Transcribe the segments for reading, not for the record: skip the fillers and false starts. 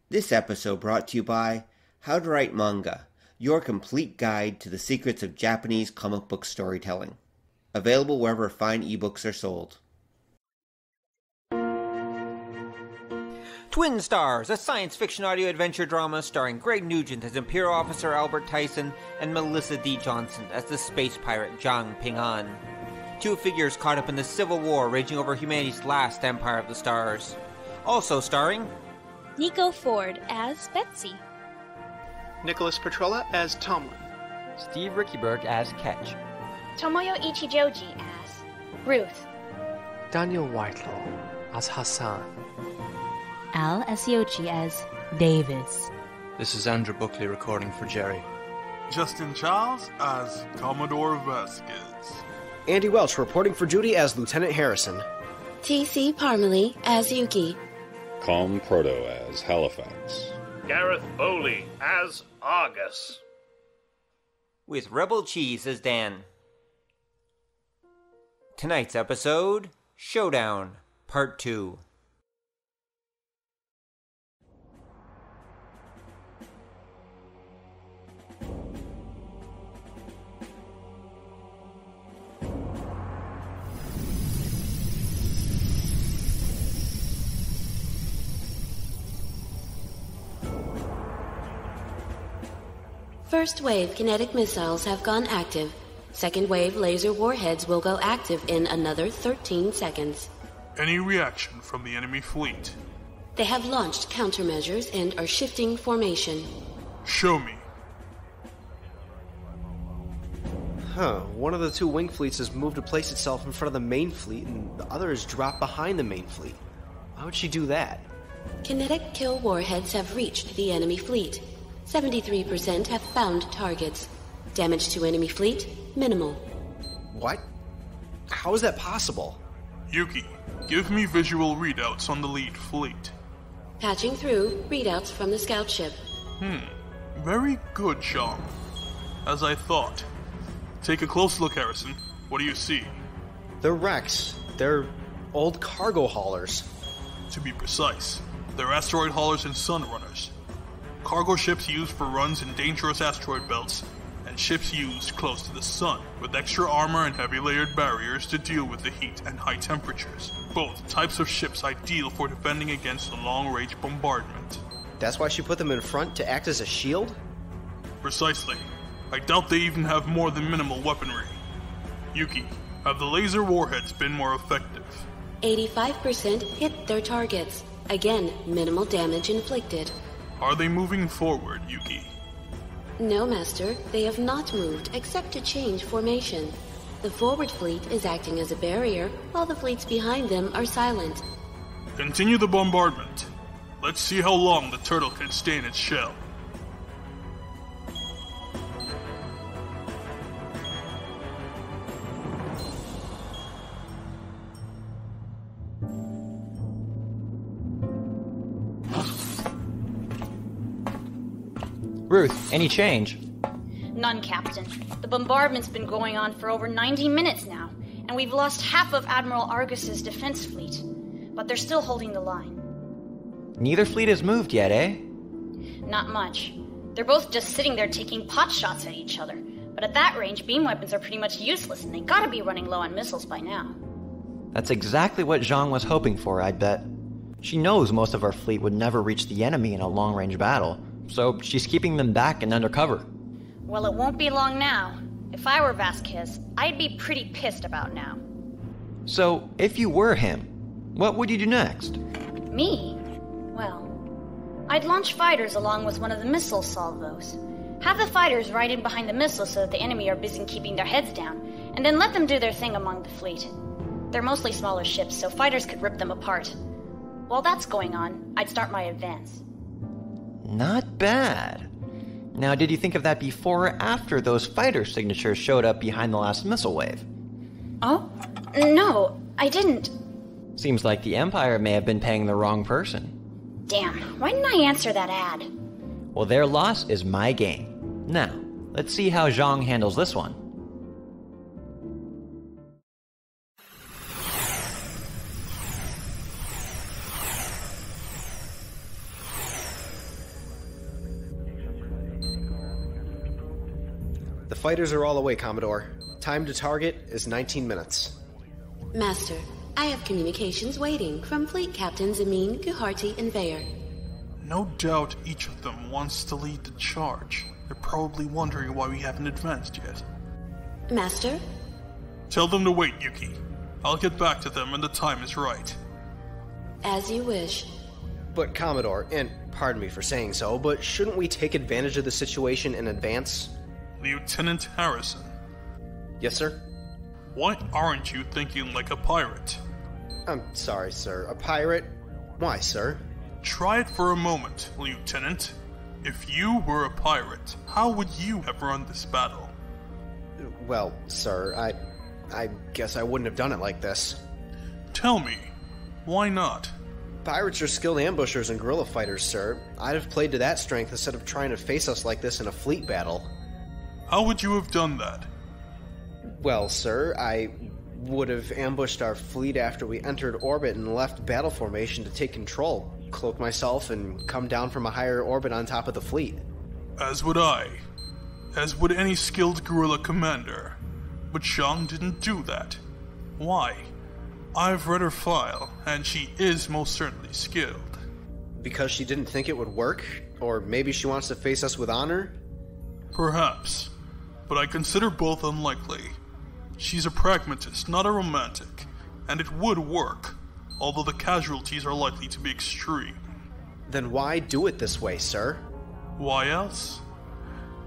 This episode brought to you by How to Write Manga, your complete guide to the secrets of Japanese comic book storytelling. Available wherever fine ebooks are sold. Twin Stars, a science fiction audio adventure drama starring Greg Nugent as Imperial Officer Albert Tyson and Melissa D. Johnson as the space pirate Zhang Ping'an. Two figures caught up in the civil war raging over humanity's last empire of the stars. Also starring Niko Ford as Betsey, Nicholas Patrella as Tomlin, Steve Riekeberg as Ketch, Tomoyo Ichijouji as Ruth, Daniel Whitelaw as Hassan, Aseoche as Davis. This is Andrew Buckley recording for Jerry. Justin Charles as Commodore Vasquez. Andy Welch reporting for duty as Lieutenant Harrison. T.C. Parmelee as Yuki. Com Proto as Halifax. Gareth Bowley as Argus. With Rebel Cheese as Dan. Tonight's episode, Showdown, Part 2. First wave kinetic missiles have gone active. Second wave laser warheads will go active in another 13 seconds. Any reaction from the enemy fleet? They have launched countermeasures and are shifting formation. Show me. One of the two wing fleets has moved to place itself in front of the main fleet, and the other has dropped behind the main fleet. Why would she do that? Kinetic kill warheads have reached the enemy fleet. 73% have found targets. Damage to enemy fleet, minimal. What? How is that possible? Yuki, give me visual readouts on the lead fleet. Patching through readouts from the scout ship. Very good, Sean. As I thought. Take a close look, Harrison. What do you see? They're wrecks. They're old cargo haulers. To be precise, they're asteroid haulers and sunrunners. Cargo ships used for runs in dangerous asteroid belts, and ships used close to the sun, with extra armor and heavy layered barriers to deal with the heat and high temperatures. Both types of ships ideal for defending against a long-range bombardment. That's why she put them in front, to act as a shield? Precisely. I doubt they even have more than minimal weaponry. Yuki, have the laser warheads been more effective? 85% hit their targets. Again, minimal damage inflicted. Are they moving forward, Yuki? No, Master. They have not moved, except to change formation. The forward fleet is acting as a barrier, while the fleets behind them are silent. Continue the bombardment. Let's see how long the turtle can stay in its shell. Ruth, any change? None, Captain. The bombardment's been going on for over 90 minutes now, and we've lost half of Admiral Argus's defense fleet. But they're still holding the line. Neither fleet has moved yet, eh? Not much. They're both just sitting there taking pot shots at each other. But at that range, beam weapons are pretty much useless, and they gotta be running low on missiles by now. That's exactly what Zhang was hoping for, I'd bet. She knows most of our fleet would never reach the enemy in a long-range battle, so she's keeping them back and under cover. Well, it won't be long now. If I were Vasquez, I'd be pretty pissed about now. So, if you were him, what would you do next? Me? Well, I'd launch fighters along with one of the missile salvos. Have the fighters ride in behind the missiles so that the enemy are busy keeping their heads down, and then let them do their thing among the fleet. They're mostly smaller ships, so fighters could rip them apart. While that's going on, I'd start my advance. Not bad. Now, did you think of that before or after those fighter signatures showed up behind the last missile wave? Oh? No, I didn't. Seems like the Empire may have been paying the wrong person. Damn, why didn't I answer that ad? Well, their loss is my gain. Now, let's see how Zhang handles this one. The fighters are all away, Commodore. Time to target is 19 minutes. Master, I have communications waiting from Fleet Captains Amin, Guharti, and Vayer. No doubt each of them wants to lead the charge. They're probably wondering why we haven't advanced yet. Master? Tell them to wait, Yuki. I'll get back to them when the time is right. As you wish. But Commodore, and pardon me for saying so, but shouldn't we take advantage of the situation in advance? Lieutenant Harrison. Yes, sir? Why aren't you thinking like a pirate? I'm sorry, sir. A pirate? Why, sir? Try it for a moment, Lieutenant. If you were a pirate, how would you have run this battle? Well, sir, I guess I wouldn't have done it like this. Tell me, why not? Pirates are skilled ambushers and guerrilla fighters, sir. I'd have played to that strength instead of trying to face us like this in a fleet battle. How would you have done that? Well, sir, I would have ambushed our fleet after we entered orbit and left battle formation to take control, cloak myself, and come down from a higher orbit on top of the fleet. As would I. As would any skilled guerrilla commander. But Zhang didn't do that. Why? I've read her file, and she is most certainly skilled. Because she didn't think it would work? Or maybe she wants to face us with honor? Perhaps. But I consider both unlikely. She's a pragmatist, not a romantic, and it would work, although the casualties are likely to be extreme. Then why do it this way, sir? Why else?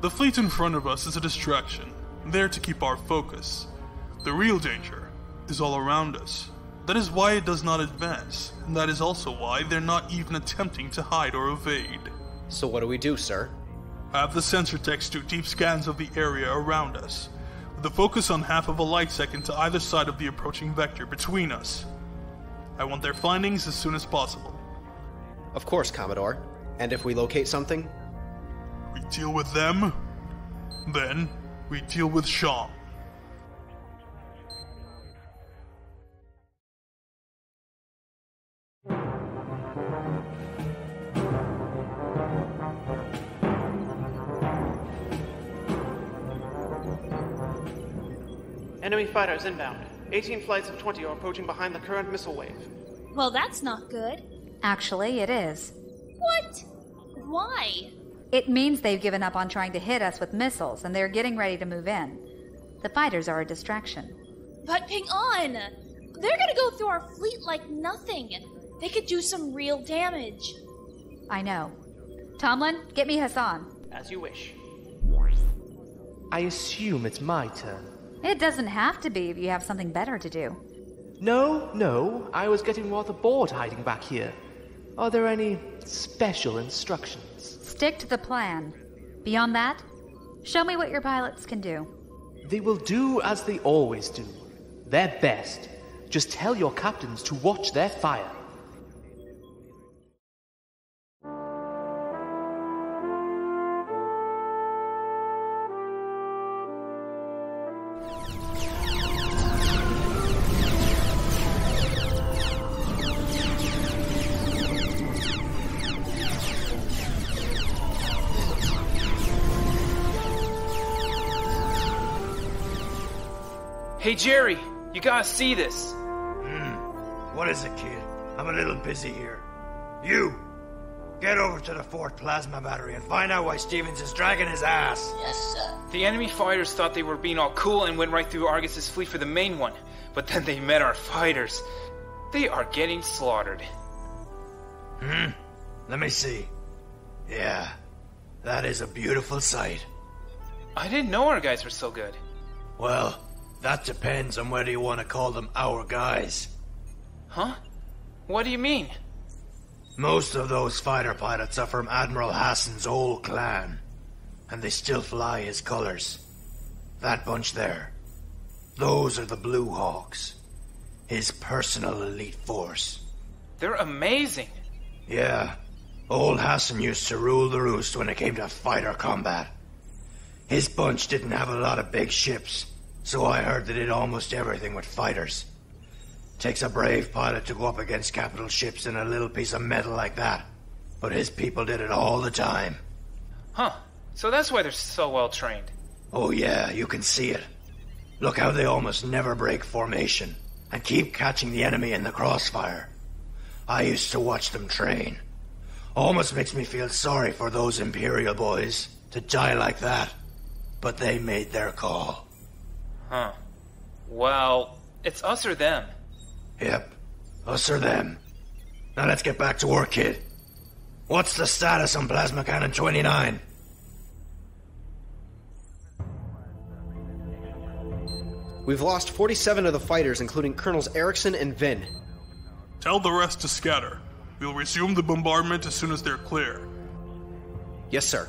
The fleet in front of us is a distraction, there to keep our focus. The real danger is all around us. That is why it does not advance, and that is also why they're not even attempting to hide or evade. So what do we do, sir? Have the sensor techs do deep scans of the area around us, with a focus on half of a light second to either side of the approaching vector between us. I want their findings as soon as possible. Of course, Commodore. And if we locate something? We deal with them, then we deal with Zhang. Enemy fighters inbound. 18 flights of 20 are approaching behind the current missile wave. Well, that's not good. Actually, it is. What? Why? It means they've given up on trying to hit us with missiles, and they're getting ready to move in. The fighters are a distraction. But Ping On! They're gonna go through our fleet like nothing. They could do some real damage. I know. Tomlin, get me Hassan. As you wish. I assume it's my turn. It doesn't have to be if you have something better to do. No, I was getting rather bored hiding back here. Are there any special instructions? Stick to the plan. Beyond that, show me what your pilots can do. They will do as they always do. Their best. Just tell your captains to watch their fire. Hey Jerry, you gotta see this. What is it, kid? I'm a little busy here. You! Get over to the fourth plasma battery and find out why Stevens is dragging his ass. Yes, sir. The enemy fighters thought they were being all cool and went right through Argus's fleet for the main one. But then they met our fighters. They are getting slaughtered. Let me see. Yeah, that is a beautiful sight. I didn't know our guys were so good. Well, that depends on whether you want to call them our guys. Huh? What do you mean? Most of those fighter pilots are from Admiral Hassan's old clan, and they still fly his colors. That bunch there, those are the Blue Hawks, his personal elite force. They're amazing. Yeah, old Hassan used to rule the roost when it came to fighter combat. His bunch didn't have a lot of big ships, so I heard they did almost everything with fighters. Takes a brave pilot to go up against capital ships in a little piece of metal like that. But his people did it all the time. Huh. So that's why they're so well trained. Oh yeah, you can see it. Look how they almost never break formation, and keep catching the enemy in the crossfire. I used to watch them train. Almost makes me feel sorry for those Imperial boys to die like that. But they made their call. Huh. Well, it's us or them. Yep, us or them. Now let's get back to work, kid. What's the status on Plasma Cannon 29? We've lost 47 of the fighters, including Colonels Erickson and Vin. Tell the rest to scatter. We'll resume the bombardment as soon as they're clear. Yes, sir.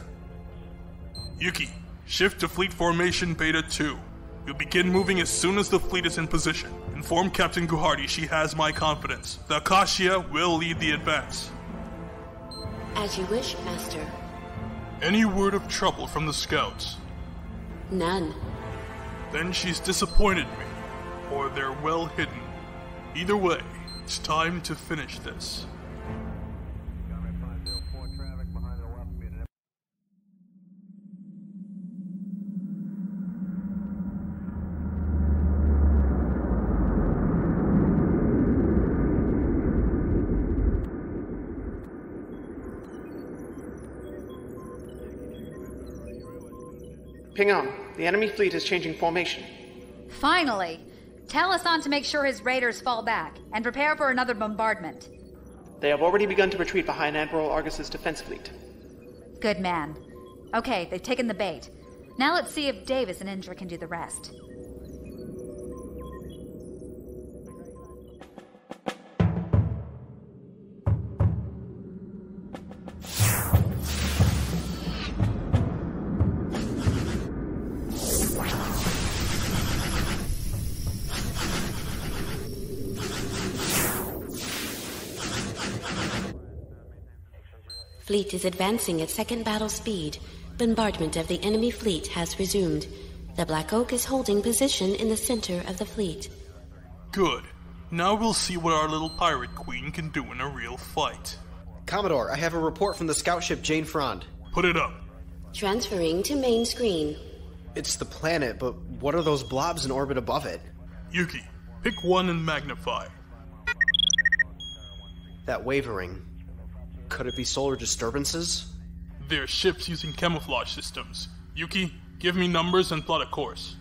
Yuki, shift to fleet formation Beta 2. We'll begin moving as soon as the fleet is in position. Inform Captain Guhardi she has my confidence. The Acacia will lead the advance. As you wish, Master. Any word of trouble from the scouts? None. Then she's disappointed me, or they're well hidden. Either way, it's time to finish this. Ping on. The enemy fleet is changing formation. Finally! Tell Hassan to make sure his raiders fall back, and prepare for another bombardment. They have already begun to retreat behind Admiral Argus's defense fleet. Good man. Okay, they've taken the bait. Now let's see if Davis and Indra can do the rest. Fleet is advancing at second battle speed. Bombardment of the enemy fleet has resumed. The Black Oak is holding position in the center of the fleet. Good. Now we'll see what our little pirate queen can do in a real fight. Commodore, I have a report from the scout ship Jane Frond. Put it up. Transferring to main screen. It's the planet, but what are those blobs in orbit above it? Yuki, pick one and magnify. That wavering. Could it be solar disturbances? They're ships using camouflage systems. Yuki, give me numbers and plot a course.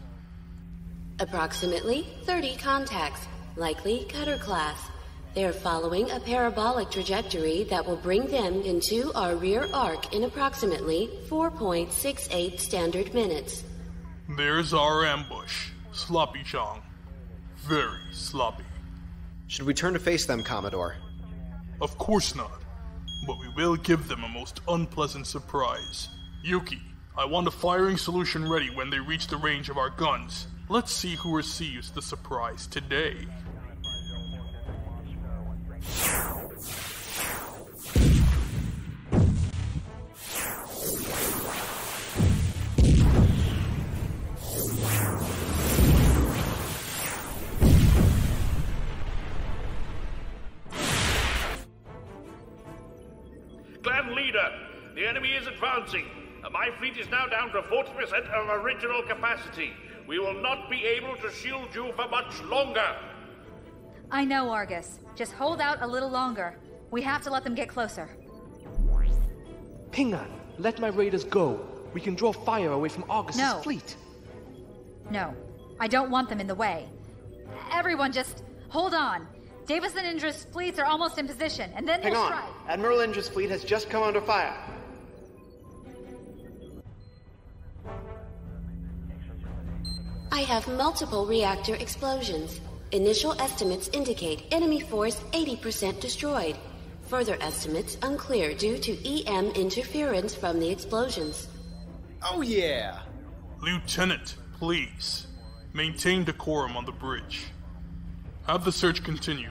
Approximately 30 contacts, likely cutter class. They're following a parabolic trajectory that will bring them into our rear arc in approximately 4.68 standard minutes. There's our ambush. Sloppy, Zhang. Very sloppy. Should we turn to face them, Commodore? Of course not. But we will give them a most unpleasant surprise. Yuki, I want a firing solution ready when they reach the range of our guns. Let's see who receives the surprise today. Clan leader, the enemy is advancing. My fleet is now down to 40% of original capacity. We will not be able to shield you for much longer. I know, Argus. Just hold out a little longer. We have to let them get closer. Ping on. Let my raiders go. We can draw fire away from Argus's fleet. No. I don't want them in the way. Everyone just hold on. Davis and Indra's fleets are almost in position, and then Hang we'll on. strike. Admiral Indra's fleet has just come under fire. I have multiple reactor explosions. Initial estimates indicate enemy force 80% destroyed. Further estimates unclear due to EM interference from the explosions. Oh yeah! Lieutenant, please. Maintain decorum on the bridge. Have the search continue.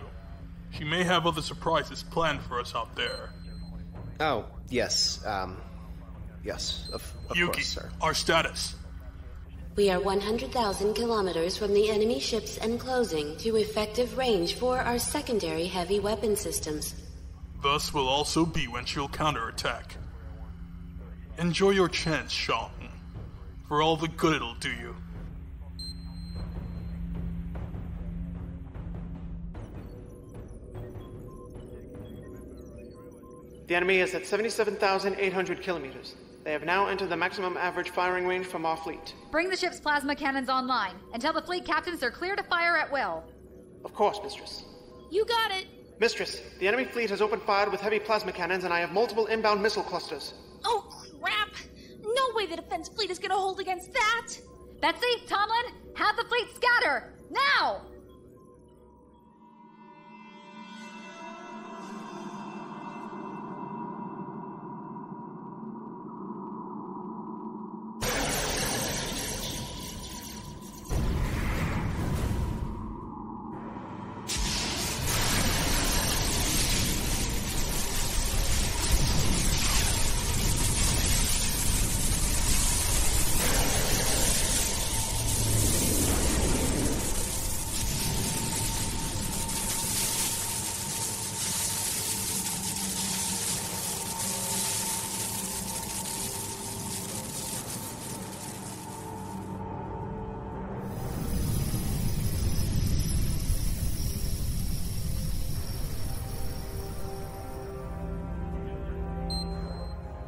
She may have other surprises planned for us out there. Oh, yes, yes, of Yuki, course, sir. Our status. We are 100,000 kilometers from the enemy ships and closing to effective range for our secondary heavy weapon systems. Thus will also be when she'll counterattack. Enjoy your chance, Sean. For all the good it'll do you. The enemy is at 77,800 kilometers. They have now entered the maximum average firing range from our fleet. Bring the ship's plasma cannons online, and tell the fleet captains they're clear to fire at will. Of course, Mistress. You got it. Mistress, the enemy fleet has opened fire with heavy plasma cannons, and I have multiple inbound missile clusters. Oh, crap! No way the defense fleet is gonna hold against that! Betsey, Tomlin, have the fleet scatter! Now!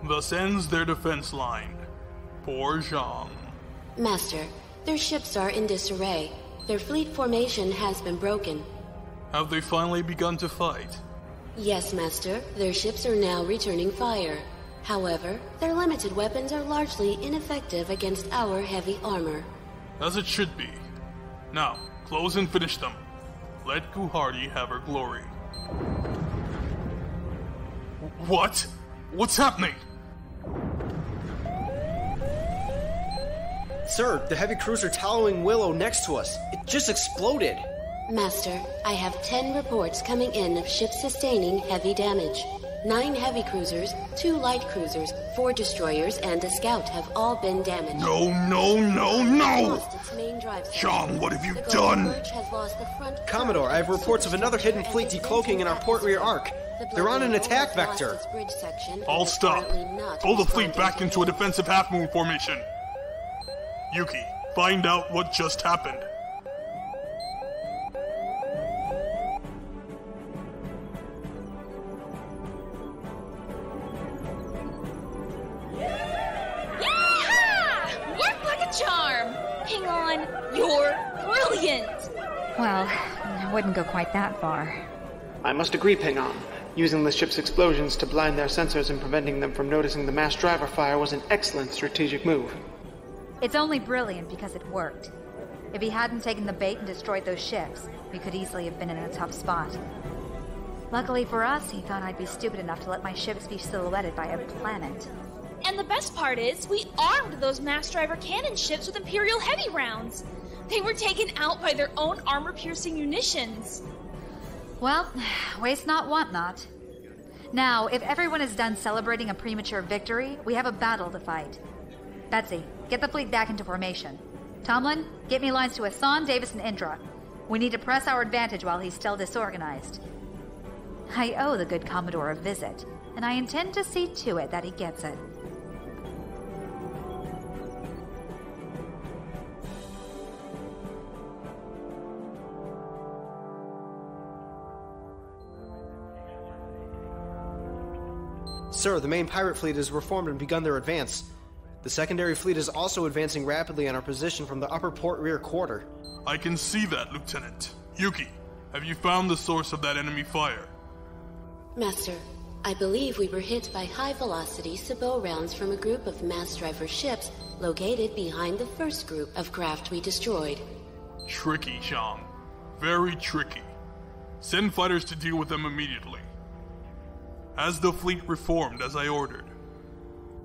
Thus ends their defense line. Poor Zhang. Master, their ships are in disarray. Their fleet formation has been broken. Have they finally begun to fight? Yes, Master. Their ships are now returning fire. However, their limited weapons are largely ineffective against our heavy armor. As it should be. Now, close and finish them. Let Guhardi have her glory. What? What's happening? Sir, the heavy cruiser towering Willow next to us. It just exploded. Master, I have 10 reports coming in of ships sustaining heavy damage. 9 heavy cruisers, 2 light cruisers, 4 destroyers, and a scout have all been damaged. No! Zhang, what have you done? Commodore, I have reports of another hidden fleet decloaking in our port rear arc. They're on an attack vector. I'll stop. Pull the fleet back into a defensive half-moon formation. Yuki, find out what just happened. Yeehaw! Worked like a charm! Hang on, you're brilliant! Well, I wouldn't go quite that far. I must agree, Ping-On. Using the ship's explosions to blind their sensors and preventing them from noticing the mass driver fire was an excellent strategic move. It's only brilliant because it worked. If he hadn't taken the bait and destroyed those ships, we could easily have been in a tough spot. Luckily for us, he thought I'd be stupid enough to let my ships be silhouetted by a planet. And the best part is, we armed those mass driver cannon ships with Imperial heavy rounds. They were taken out by their own armor-piercing munitions. Well, waste not, want not. Now, if everyone is done celebrating a premature victory, we have a battle to fight. Betsey, get the fleet back into formation. Tomlin, get me lines to Hassan, Davis, and Indra. We need to press our advantage while he's still disorganized. I owe the good Commodore a visit, and I intend to see to it that he gets it. Sir, the main pirate fleet has reformed and begun their advance. The secondary fleet is also advancing rapidly on our position from the upper port rear quarter. I can see that, Lieutenant. Yuki, have you found the source of that enemy fire? Master, I believe we were hit by high-velocity Sabot rounds from a group of mass driver ships located behind the first group of craft we destroyed. Tricky, Zhang. Very tricky. Send fighters to deal with them immediately. Has the fleet reformed as I ordered?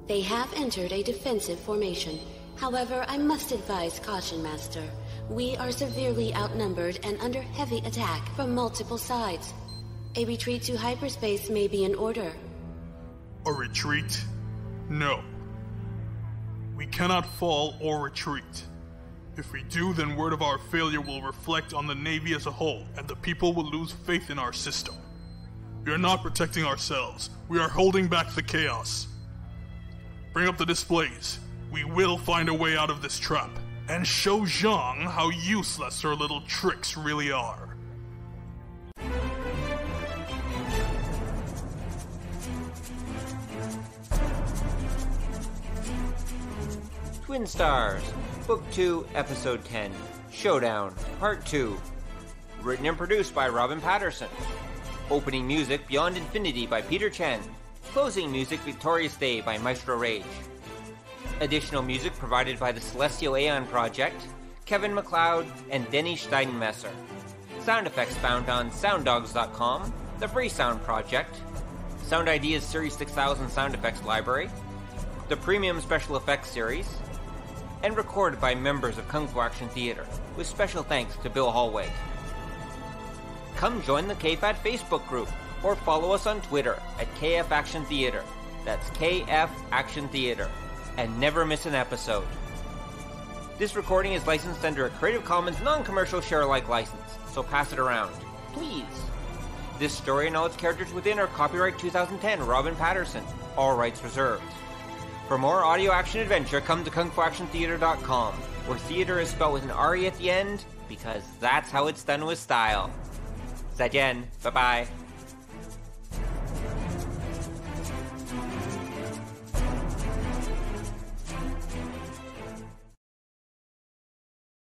They have entered a defensive formation. However, I must advise caution, Master. We are severely outnumbered and under heavy attack from multiple sides. A retreat to hyperspace may be in order. A retreat? No. We cannot fall or retreat. If we do, then word of our failure will reflect on the Navy as a whole, and the people will lose faith in our system. We are not protecting ourselves. We are holding back the chaos. Bring up the displays. we will find a way out of this trap, and show Zhang how useless her little tricks really are. Twin Stars, Book 2, Episode 10, Showdown, Part 2. Written and produced by Robyn Paterson. Opening music Beyond Infinity by Peter Chen. Closing music Victorious Day by Maestro Rage. Additional music provided by the Celestial Aeon Project, Kevin MacLeod, and Denny Steinmesser. Sound effects found on sounddogs.com, the Free Sound Project, Sound Ideas Series 6000 Sound Effects Library, the Premium Special Effects Series, and recorded by members of Kung Fu Action Theater, with special thanks to Bill Hallway. Come join the KFAT Facebook group, or follow us on Twitter at KF Action Theater. That's KF Action Theater. And never miss an episode. This recording is licensed under a Creative Commons non-commercial share-alike license, so pass it around, please. This story and all its characters within are copyright 2010 Robyn Paterson, all rights reserved. For more audio action adventure, come to kungfuactiontheater.com, where theater is spelled with an R-E at the end, because that's how it's done with style. Zaijian, bye-bye.